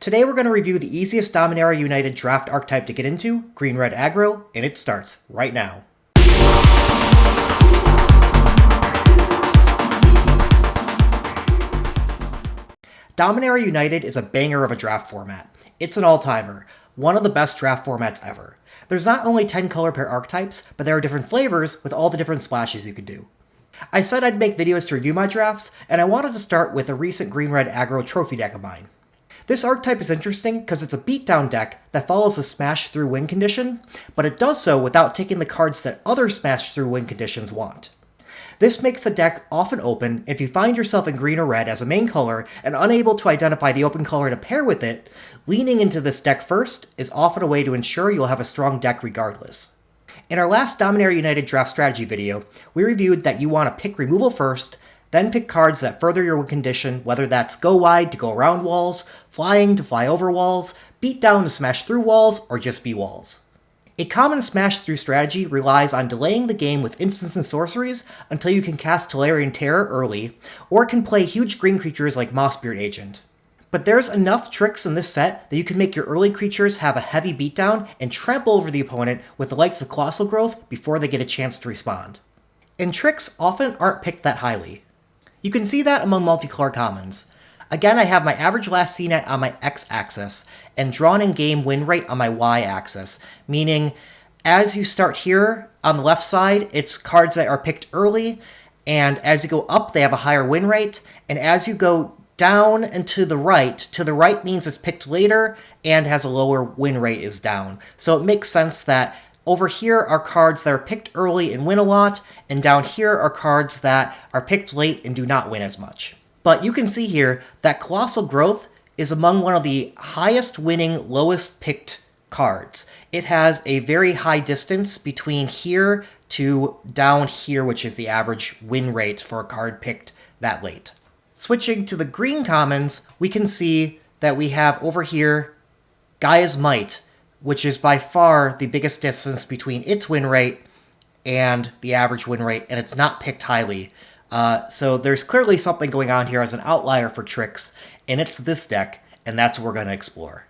Today we're going to review the easiest Dominaria United Draft archetype to get into, green-red aggro, and it starts right now. Dominaria United is a banger of a draft format. It's an all-timer, one of the best draft formats ever. There's not only 10 color pair archetypes, but there are different flavors with all the different splashes you could do. I said I'd make videos to review my drafts, and I wanted to start with a recent green-red aggro trophy deck of mine. This archetype is interesting because it's a beatdown deck that follows the smash through win condition, but it does so without taking the cards that other smash through win conditions want. This makes the deck often open. If you find yourself in green or red as a main color and unable to identify the open color to pair with it, leaning into this deck first is often a way to ensure you'll have a strong deck regardless. In our last Dominaria United Draft strategy video, we reviewed that you want to pick removal first, then pick cards that further your win condition, whether that's go wide to go around walls, flying to fly over walls, beat down to smash through walls, or just be walls. A common smash through strategy relies on delaying the game with instants and sorceries until you can cast Tolarian Terror early, or can play huge green creatures like Mossbeard Agent. But there's enough tricks in this set that you can make your early creatures have a heavy beatdown and trample over the opponent with the likes of Colossal Growth before they get a chance to respond. And tricks often aren't picked that highly. You can see that among multicolor commons. Again, I have my average last CNET on my x-axis, and drawn in-game win rate on my y-axis, meaning as you start here on the left side, it's cards that are picked early, and as you go up, they have a higher win rate, and as you go down and to the right means it's picked later and has a lower win rate is down. So it makes sense that over here are cards that are picked early and win a lot, and down here are cards that are picked late and do not win as much. But you can see here that Colossal Growth is among one of the highest winning, lowest picked cards. It has a very high distance between here to down here, which is the average win rate for a card picked that late. Switching to the green commons, we can see that we have over here Gaia's Might, which is by far the biggest distance between its win rate and the average win rate, and it's not picked highly. So there's clearly something going on here as an outlier for tricks, and it's this deck, and that's what we're going to explore.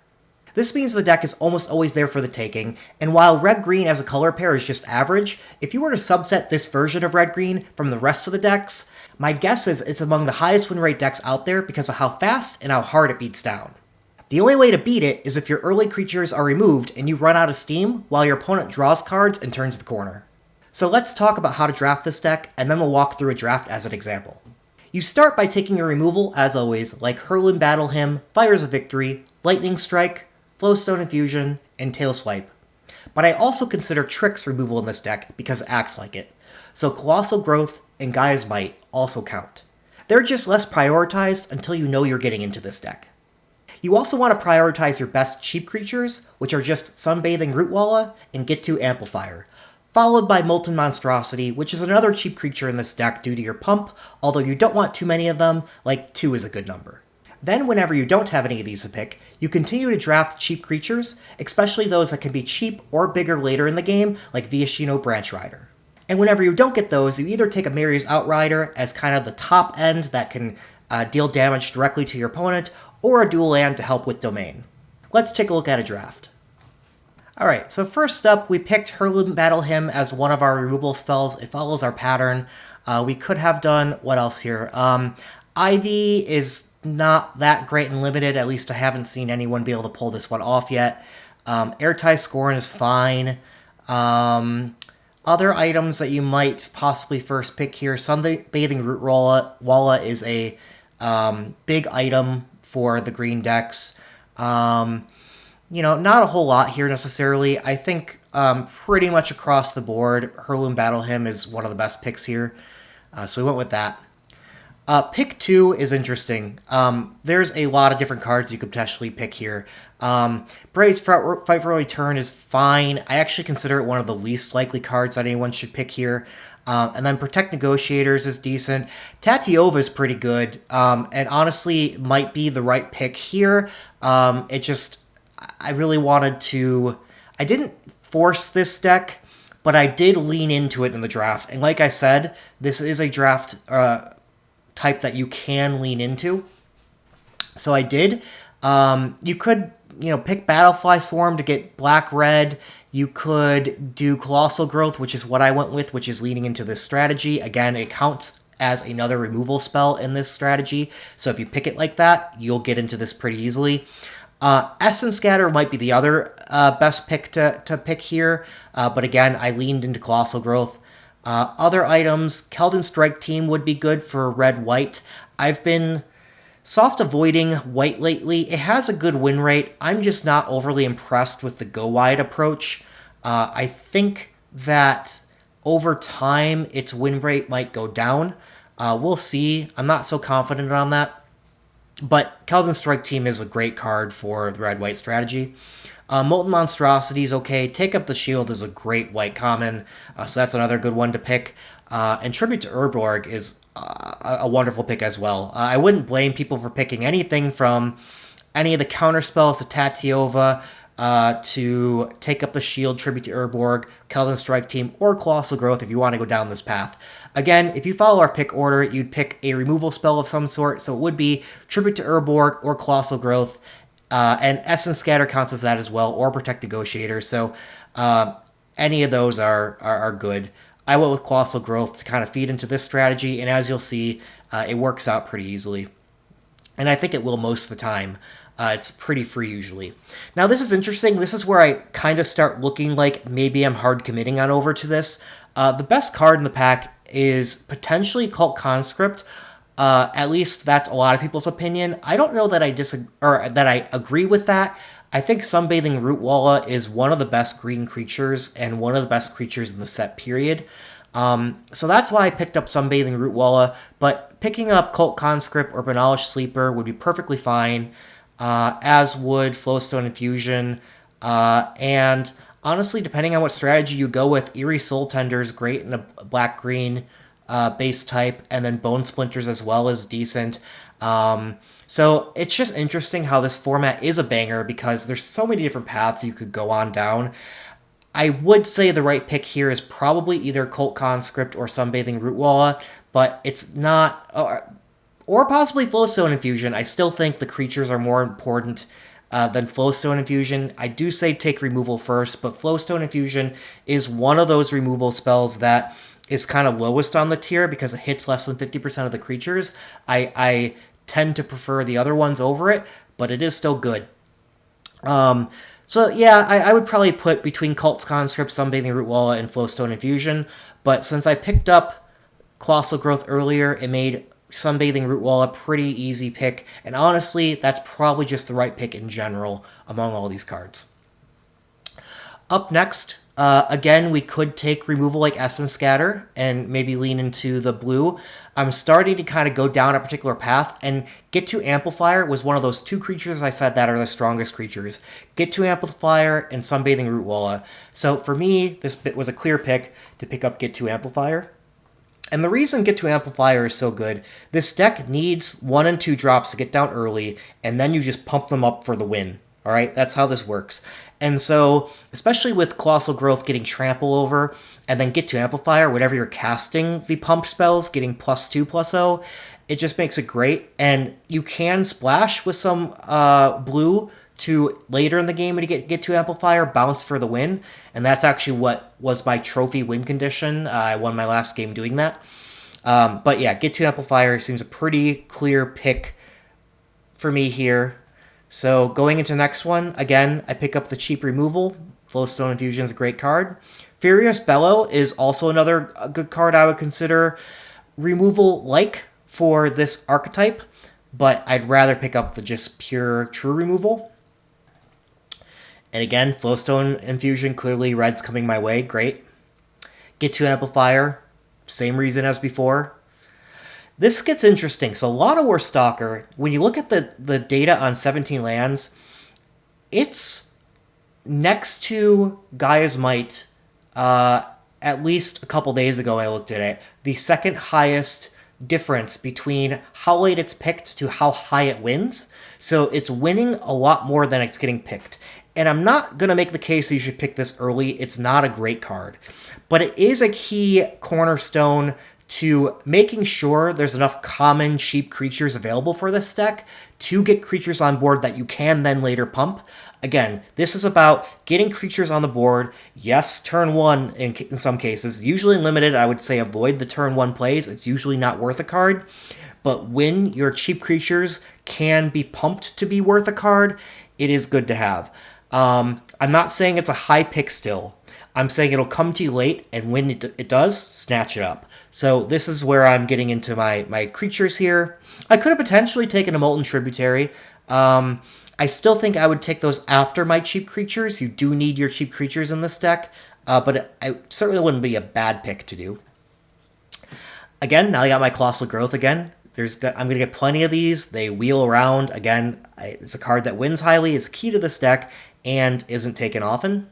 This means the deck is almost always there for the taking, and while red-green as a color pair is just average, if you were to subset this version of red-green from the rest of the decks, my guess is it's among the highest win rate decks out there because of how fast and how hard it beats down. The only way to beat it is if your early creatures are removed and you run out of steam while your opponent draws cards and turns the corner. So let's talk about how to draft this deck, and then we'll walk through a draft as an example. You start by taking your removal, as always, like Hurlin Battle Hymn, Fires of Victory, Lightning Strike, Flowstone Infusion, and Tailswipe. But I also consider tricks removal in this deck because it acts like it. So Colossal Growth and Gaia's Might also count. They're just less prioritized until you know you're getting into this deck. You also want to prioritize your best cheap creatures, which are just Sunbathing Rootwalla and Get To Amplifier, followed by Molten Monstrosity, which is another cheap creature in this deck due to your pump, although you don't want too many of them, like 2 is a good number. Then whenever you don't have any of these to pick, you continue to draft cheap creatures, especially those that can be cheap or bigger later in the game, like Viashino Branch Rider. And whenever you don't get those, you either take a Mary's Outrider as kind of the top end that can deal damage directly to your opponent, or a dual land to help with Domain. Let's take a look at a draft. Alright, so first up, we picked Hurlin Battle Hymn as one of our removal spells. It follows our pattern. We could have done, what else here? Ivy is not that great and limited, at least I haven't seen anyone be able to pull this one off yet. Airtight Scorn is fine. Other items that you might possibly first pick here, Sunbathing Rootwalla is a big item for the green decks. Not a whole lot here necessarily. I think pretty much across the board, Hurlin Battle Hymn is one of the best picks here. So we went with that. Pick 2 is interesting. There's a lot of different cards you could potentially pick here. Brave's Fight for Early Turn is fine. I actually consider it one of the least likely cards that anyone should pick here. And then Protect Negotiators is decent. Tatiova is pretty good, and honestly might be the right pick here. I really wanted to... I didn't force this deck, but I did lean into it in the draft. And like I said, this is a draft type that you can lean into. So I did. You could, pick Battlefly Swarm to get black-red. You could do Colossal Growth, which is what I went with, which is leaning into this strategy. Again, it counts as another removal spell in this strategy, so if you pick it like that, you'll get into this pretty easily. Essence Scatter might be the other best pick to pick here, but again, I leaned into Colossal Growth. Other items, Keldon Strike Team would be good for red-white. I've been soft avoiding white lately. It has a good win rate. I'm just not overly impressed with the go-wide approach. I think that over time, its win rate might go down. We'll see. I'm not so confident on that. But Keldon Strike Team is a great card for the red-white strategy. Molten Monstrosity is okay. Take Up the Shield is a great white common, so that's another good one to pick. And Tribute to Urborg is a wonderful pick as well. I wouldn't blame people for picking anything from any of the counter spells to Tatiova, to Take Up the Shield, Tribute to Urborg, Keldon Strike Team, or Colossal Growth if you want to go down this path. Again, if you follow our pick order, you'd pick a removal spell of some sort, so it would be Tribute to Urborg or Colossal Growth, and Essence Scatter counts as that as well, or Protect Negotiator, so any of those are good. I went with Colossal Growth to kind of feed into this strategy, and as you'll see, it works out pretty easily. And I think it will most of the time. It's pretty free usually. Now this is interesting. This is where I kind of start looking like maybe I'm hard committing on over to this. The best card in the pack is potentially Cult Conscript. At least that's a lot of people's opinion. I don't know that I disagree or that I agree with that. I think Sunbathing Rootwalla is one of the best green creatures and one of the best creatures in the set period. So that's why I picked up Sunbathing Rootwalla, but picking up Cult Conscript or Banalish Sleeper would be perfectly fine, as would Flowstone Infusion, and honestly, depending on what strategy you go with, Eerie Soul Tender is great in a black-green base type, and then Bone Splinters as well is decent. So it's just interesting how this format is a banger because there's so many different paths you could go on down. I would say the right pick here is probably either Cult Conscript or Sunbathing Rootwalla, but it's not, or possibly Flowstone Infusion. I still think the creatures are more important than Flowstone Infusion. I do say take removal first, but Flowstone Infusion is one of those removal spells that is kind of lowest on the tier because it hits less than 50% of the creatures. I tend to prefer the other ones over it, but it is still good. So yeah, I would probably put between Cult Conscript, Sunbathing Rootwalla, and Flowstone Infusion, but since I picked up Colossal Growth earlier, it made Sunbathing Rootwalla a pretty easy pick, and honestly, that's probably just the right pick in general among all these cards. Up next, again, we could take removal like Essence Scatter and maybe lean into the blue. I'm starting to kind of go down a particular path, and Get to Amplifier was one of those two creatures I said that are the strongest creatures. Get to Amplifier and Sunbathing Rootwalla. So for me, this bit was a clear pick to pick up Get to Amplifier. And the reason Get to Amplifier is so good, this deck needs 1 and 2 drops to get down early, and then you just pump them up for the win. All right, that's how this works. And so, especially with Colossal Growth getting Trample over, and then Get to Amplifier, whenever you're casting the pump spells, getting +2/+0, it just makes it great. And you can splash with some blue to later in the game to get to Amplifier, bounce for the win. And that's actually what was my trophy win condition. I won my last game doing that. But yeah, Get to Amplifier seems a pretty clear pick for me here. So going into the next one, again, I pick up the cheap removal. Flowstone Infusion is a great card. Furious Bellow is also another good card I would consider removal-like for this archetype, but I'd rather pick up the just pure true removal. And again, Flowstone Infusion, clearly red's coming my way, great. Get to Amplifier, same reason as before. This gets interesting. So Lana War Stalker, when you look at the data on 17 lands, it's next to Gaia's Might. At least a couple days ago I looked at it. The second highest difference between how late it's picked to how high it wins. So it's winning a lot more than it's getting picked. And I'm not going to make the case that you should pick this early. It's not a great card. But it is a key cornerstone to making sure there's enough common cheap creatures available for this deck to get creatures on board that you can then later pump. Again, this is about getting creatures on the board. Yes, turn one in some cases. Usually in limited, I would say avoid the turn one plays. It's usually not worth a card. But when your cheap creatures can be pumped to be worth a card, it is good to have. I'm not saying it's a high pick still. I'm saying it'll come to you late, and when it does, snatch it up. So this is where I'm getting into my creatures here. I could have potentially taken a Molten Tributary. I still think I would take those after my cheap creatures. You do need your cheap creatures in this deck, but it certainly wouldn't be a bad pick to do. Again, now I got my Colossal Growth again. I'm going to get plenty of these. They wheel around. Again, it's a card that wins highly, is key to this deck, and isn't taken often.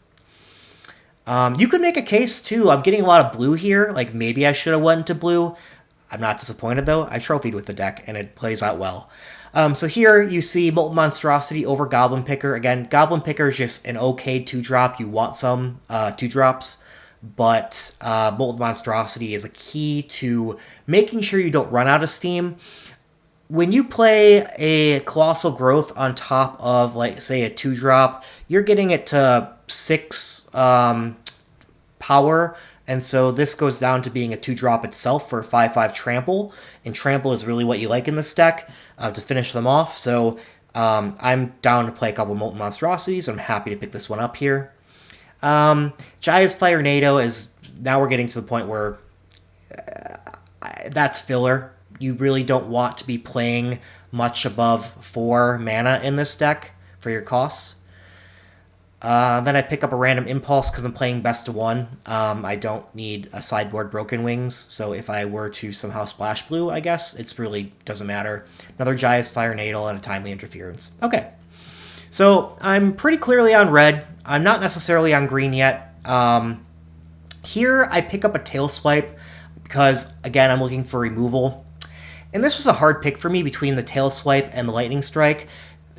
You could make a case, too. I'm getting a lot of blue here. Like, maybe I should have went into blue. I'm not disappointed, though. I trophied with the deck, and it plays out well. So here you see Molten Monstrosity over Goblin Picker. Again, Goblin Picker is just an okay 2-drop. You want some 2-drops. But Molten Monstrosity is a key to making sure you don't run out of steam. When you play a Colossal Growth on top of, like, say, a 2-drop, you're getting it to 6 power, and so this goes down to being a 2-drop itself for 5/5 Trample, and Trample is really what you like in this deck to finish them off. So I'm down to play a couple Molten Monstrosities. I'm happy to pick this one up here. Jaya's Firenado is, now we're getting to the point where that's filler. You really don't want to be playing much above 4 mana in this deck for your costs. Then I pick up a random Impulse because I'm playing best of 1. I don't need a sideboard Broken Wings, so if I were to somehow splash blue, I guess, it's really doesn't matter. Another Jaya's Firenado and a Timely Interference. Okay. So I'm pretty clearly on red. I'm not necessarily on green yet. Here I pick up a Tail Swipe because, again, I'm looking for removal. And this was a hard pick for me between the Tail Swipe and the Lightning Strike.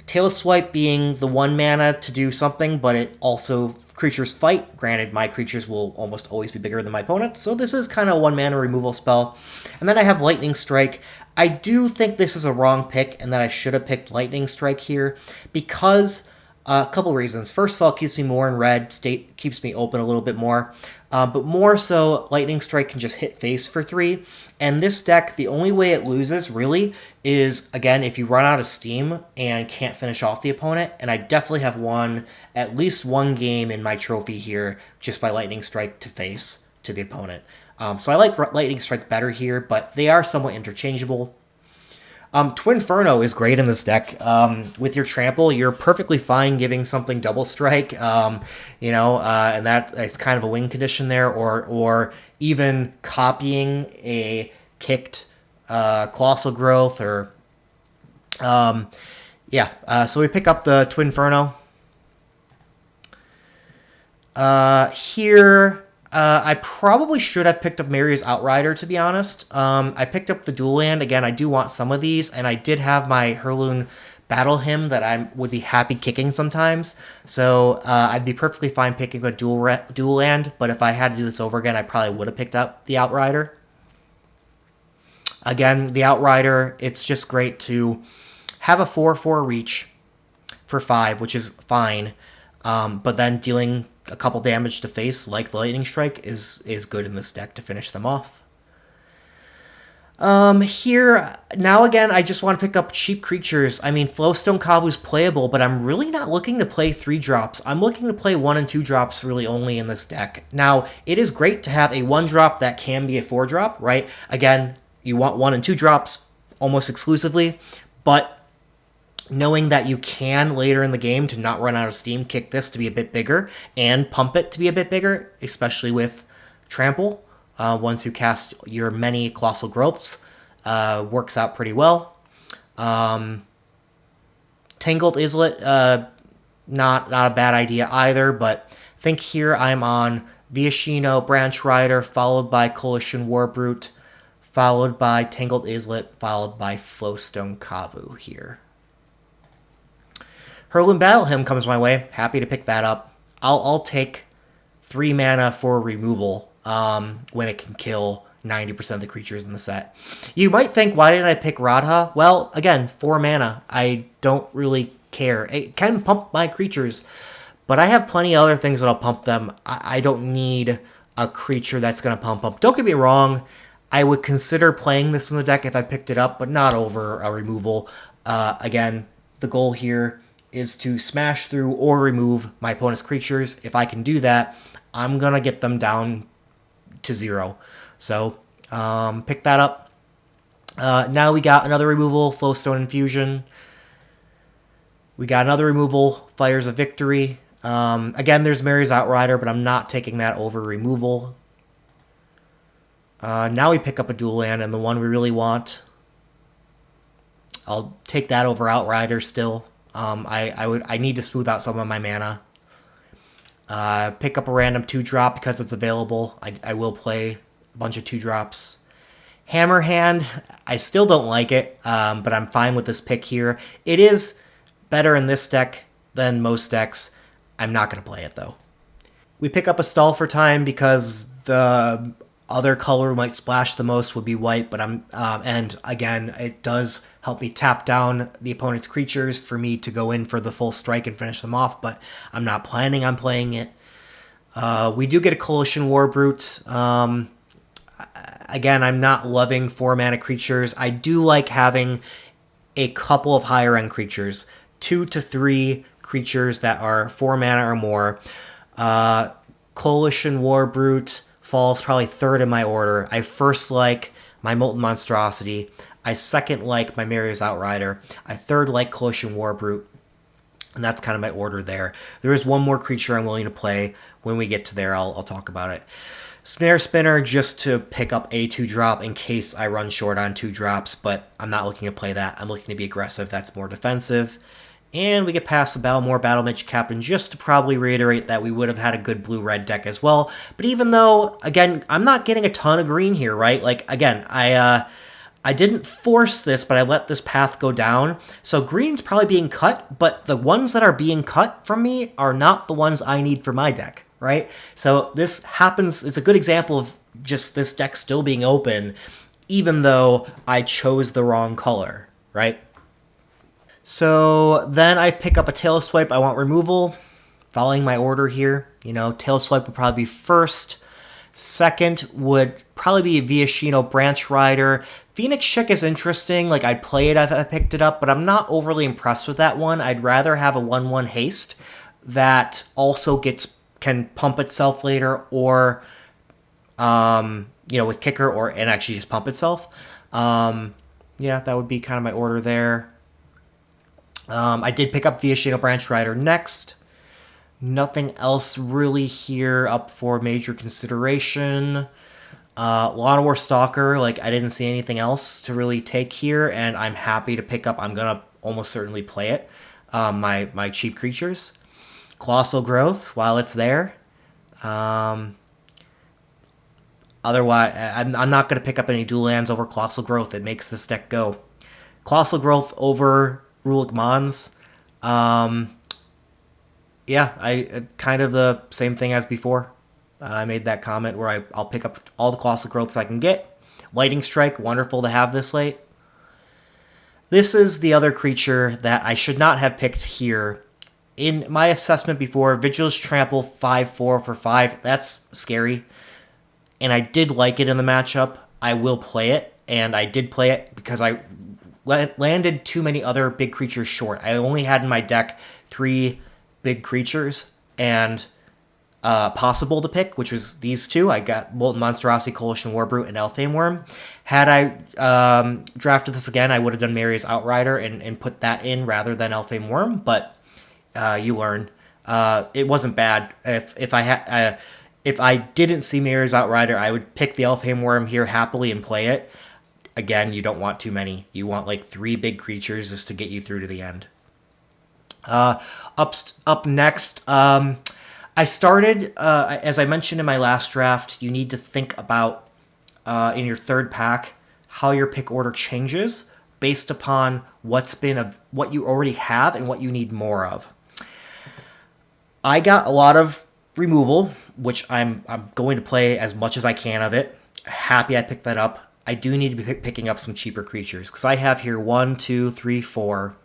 Tail Swipe being the 1 mana to do something, but it also creatures fight. Granted, my creatures will almost always be bigger than my opponent's, so this is kind of a 1 mana removal spell. And then I have Lightning Strike. I do think this is a wrong pick and that I should have picked Lightning Strike here because a couple reasons. First of all, it keeps me more in red, keeps me open a little bit more. But more so, Lightning Strike can just hit face for 3. And this deck, the only way it loses, really, is, again, if you run out of steam and can't finish off the opponent. And I definitely have won at least 1 game in my trophy here just by Lightning Strike to face to the opponent. So I like Lightning Strike better here, but they are somewhat interchangeable. Twinferno is great in this deck. With your Trample, you're perfectly fine giving something Double Strike, and that's kind of a win condition there, or even copying a kicked Colossal Growth, or so we pick up the Twinferno. Here, I probably should have picked up Maria's Outrider, to be honest. I picked up the Dual Land. Again, I do want some of these, and I did have my Heirloom Battle Hymn that I would be happy kicking sometimes. So I'd be perfectly fine picking a dual land, but if I had to do this over again, I probably would have picked up the Outrider. Again, the Outrider, it's just great to have a 4/4 reach for 5, which is fine, but then dealing a couple damage to face, like the Lightning Strike, is good in this deck to finish them off. Here, now again, I just want to pick up cheap creatures. I mean, Flowstone Kavu's playable, but I'm really not looking to play 3-drops. I'm looking to play 1 and 2-drops really only in this deck. Now, it is great to have a 1-drop that can be a 4-drop, right? Again, you want 1 and 2-drops almost exclusively, but knowing that you can later in the game, to not run out of steam, kick this to be a bit bigger and pump it to be a bit bigger, especially with Trample. Once you cast your many Colossal Growths, works out pretty well. Tangled Islet, not a bad idea either, but I think here I'm on Viashino, Branch Rider, followed by Coalition Warbrute, followed by Tangled Islet, followed by Flowstone Kavu here. Heirloom Battle Hymn comes my way. Happy to pick that up. I'll take 3 mana for removal when it can kill, 90% of the creatures in the set. You might think, why didn't I pick Radha? Well, again, 4 mana. I don't really care. It can pump my creatures, but I have plenty of other things that'll pump them. I don't need a creature that's going to pump them. Don't get me wrong. I would consider playing this in the deck if I picked it up, but not over a removal. Again, the goal here is to smash through or remove my opponent's creatures. If I can do that, I'm going to get them down to 0. So pick that up. Now we got another removal, Flowstone Infusion. We got another removal, Fires of Victory. Again, there's Mary's Outrider, but I'm not taking that over removal. Now we pick up a dual land, and the one we really want, I'll take that over Outrider still. I need to smooth out some of my mana. Pick up a random 2-drop because it's available. I will play a bunch of 2-drops. Hammerhand, I still don't like it, but I'm fine with this pick here. It is better in this deck than most decks. I'm not going to play it, though. We pick up a Stall for Time because the other color we might splash the most would be white, but and again, it does help me tap down the opponent's creatures for me to go in for the full strike and finish them off, but I'm not planning on playing it. We do get a Coalition Warbrute. Again, I'm not loving 4-mana creatures. I do like having a couple of higher-end creatures, 2 to 3 creatures that are 4 mana or more. Coalition Warbrute falls probably 3rd in my order. I first like my Molten Monstrosity. I second like my Mary's Outrider. I third like Coalition Warbrute. And that's kind of my order there. There is one more creature I'm willing to play. When we get to there, I'll talk about it. Snare Spinner just to pick up a 2-drop in case I run short on 2-drops, but I'm not looking to play that. I'm looking to be aggressive. That's more defensive. And we get past the Battlemore Battlemage Captain just to probably reiterate that we would have had a good blue-red deck as well. But even though, again, I'm not getting a ton of green here, right? Like, again, I didn't force this, but I let this path go down. So green's probably being cut, but the ones that are being cut from me are not the ones I need for my deck, right? So this happens, it's a good example of just this deck still being open, even though I chose the wrong color, right? So then I pick up a Tail Swipe. I want removal. Following my order here, Tail Swipe would probably be first. Second would probably be Viashino Branch Rider. Phoenix Chick is interesting. Like, I'd play it if I picked it up, but I'm not overly impressed with that one. I'd rather have a 1/1 haste that also can pump itself later, or with kicker, and actually just pump itself. Yeah, that would be kind of my order there. I did pick up Viashino Branch Rider next. Nothing else really here up for major consideration. Lawn War Stalker, I didn't see anything else to really take here, and I'm happy to pick up. I'm going to almost certainly play it. My cheap creatures. Colossal Growth, while it's there. Otherwise, I'm not going to pick up any dual lands over Colossal Growth. It makes this deck go. Colossal Growth over Rulik Mons. Yeah, I kind of the same thing as before. I made that comment where I'll pick up all the Colossal Growths I can get. Lightning Strike, wonderful to have this late. This is the other creature that I should not have picked here. In my assessment before, Vigilance Trample 5/4 for 5, that's scary. And I did like it in the matchup. I will play it, and I did play it because I landed too many other big creatures short. I only had in my deck 3 big creatures and possible to pick, which was these 2. I got Molten Monstrosity, Coalition Warbrute, and Elfhame Worm. Had I drafted this again, I would have done Mary's Outrider and put that in rather than Elfhame Worm, but you learn. It wasn't bad. If I didn't see Mary's Outrider, I would pick the Elfhame Worm here happily and play it. Again, you don't want too many. You want 3 big creatures just to get you through to the end. Up next, I started, as I mentioned in my last draft, you need to think about, in your third pack, how your pick order changes based upon what you already have and what you need more of. I got a lot of removal, which I'm going to play as much as I can of it. happy I picked that up. I do need to be picking up some cheaper creatures because I have here 1, 2, 3, 4,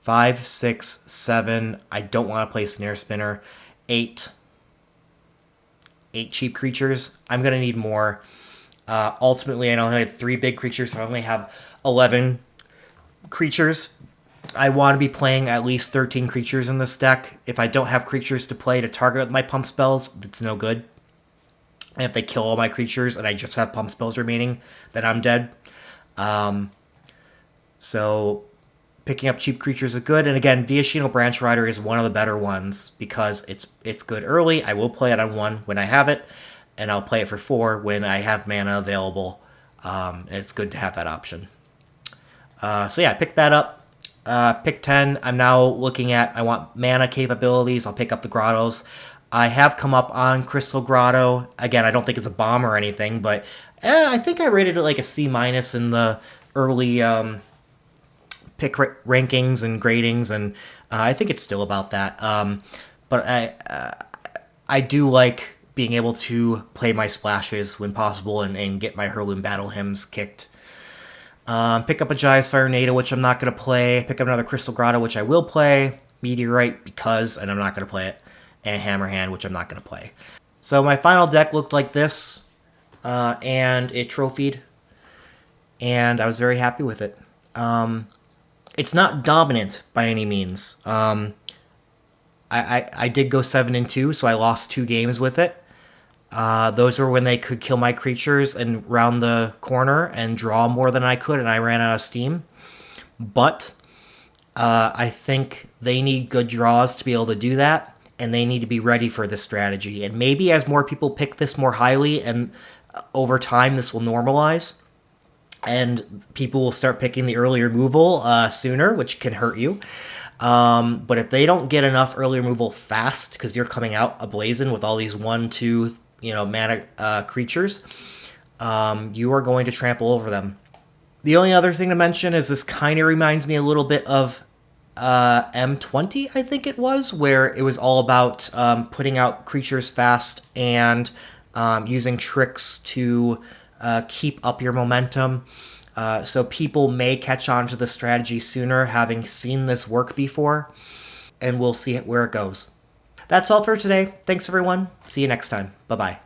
5, 6, 7. I don't want to play Snare Spinner. 8 cheap creatures. I'm going to need more. Ultimately, I only have 3 big creatures, so I only have 11 creatures. I want to be playing at least 13 creatures in this deck. If I don't have creatures to play to target my pump spells, it's no good. And if they kill all my creatures and I just have pump spells remaining, then I'm dead. So picking up cheap creatures is good. And again, Viashino Branch Rider is one of the better ones because it's good early. I will play it on 1 when I have it, and I'll play it for 4 when I have mana available. It's good to have that option. So yeah, I picked that up. Pick 10. I'm now looking at, I want mana capabilities. I'll pick up the Grottos. I have come up on Crystal Grotto. Again, I don't think it's a bomb or anything, but I think I rated it like a C- in the early pick rankings and gradings, and I think it's still about that. But I do like being able to play my splashes when possible and get my Heirloom Battle Hymns kicked. Pick up a Giant's Fire Nada, which I'm not going to play. Pick up another Crystal Grotto, which I will play. Meteorite, because, and I'm not going to play it. And Hammerhand, which I'm not going to play. So my final deck looked like this, and it trophied, and I was very happy with it. It's not dominant by any means. I did go 7-2, so I lost 2 games with it. Those were when they could kill my creatures and round the corner and draw more than I could, and I ran out of steam. But I think they need good draws to be able to do that, and they need to be ready for this strategy. And maybe as more people pick this more highly, and over time this will normalize, and people will start picking the early removal sooner, which can hurt you. But if they don't get enough early removal fast, because you're coming out ablazing with all these 1, 2, mana creatures, you are going to trample over them. The only other thing to mention is this kind of reminds me a little bit of M20, I think it was, where it was all about putting out creatures fast and using tricks to keep up your momentum. So people may catch on to the strategy sooner, having seen this work before, and we'll see where it goes. That's all for today. Thanks, everyone. See you next time. Bye-bye.